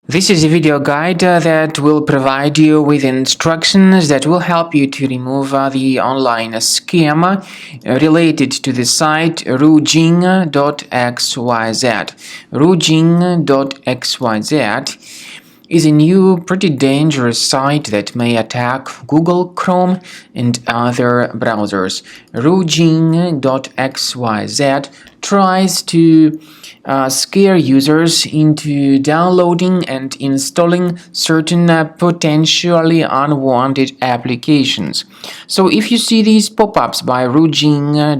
This is a video guide that will provide you with instructions that will help you to remove the online scam related to the site Rujing.xyz. Rujing.xyz is a new, pretty dangerous site that may attack Google Chrome and other browsers. Rujing.xyz tries to scare users into downloading and installing certain potentially unwanted applications. So if you see these pop-ups by Rujing.xyz,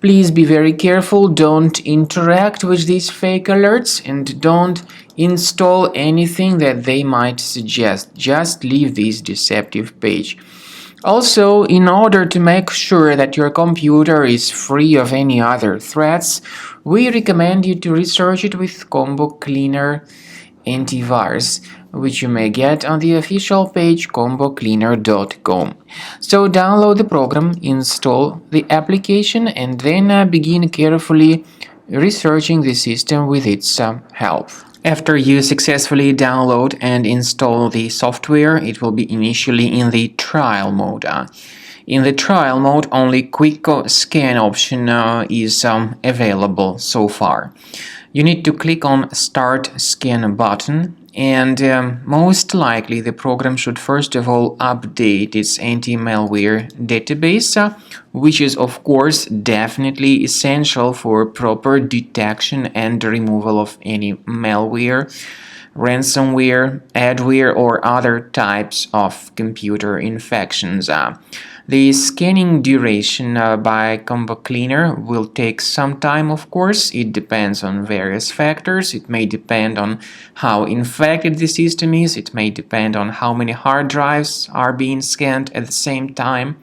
please be very careful. Don't interact with these fake alerts and don't install anything that they might suggest. Just leave this deceptive page. Also, in order to make sure that your computer is free of any other threats, we recommend you to research it with Combo Cleaner antivirus, which you may get on the official page combocleaner.com. So download the program, install the application, and then begin carefully researching the system with its help. After you successfully download and install the software, it will be initially in the trial mode. In the trial mode, only quick scan option is available so far. You need to click on Start Scan button, and most likely the program should first of all update its anti-malware database, which is of course definitely essential for proper detection and removal of any malware, ransomware, adware, or other types of computer infections. The scanning duration by Combo Cleaner will take some time, of course. It depends on various factors. It may depend on how infected the system is. It may depend on how many hard drives are being scanned at the same time.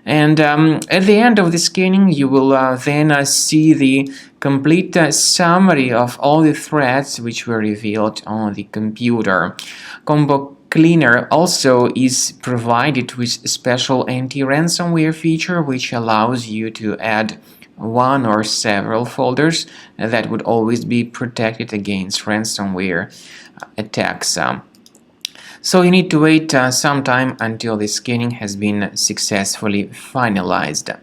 And at the end of the scanning, you will then see the complete summary of all the threats which were revealed on the computer. Combo Cleaner also is provided with a special anti-ransomware feature which allows you to add one or several folders that would always be protected against ransomware attacks. So you need to wait some time until the scanning has been successfully finalized.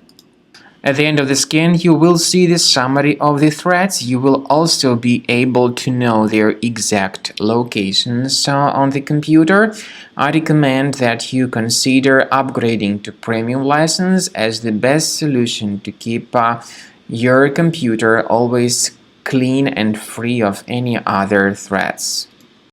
At the end of the scan, you will see the summary of the threats. You will also be able to know their exact locations on the computer. I recommend that you consider upgrading to premium license as the best solution to keep your computer always clean and free of any other threats.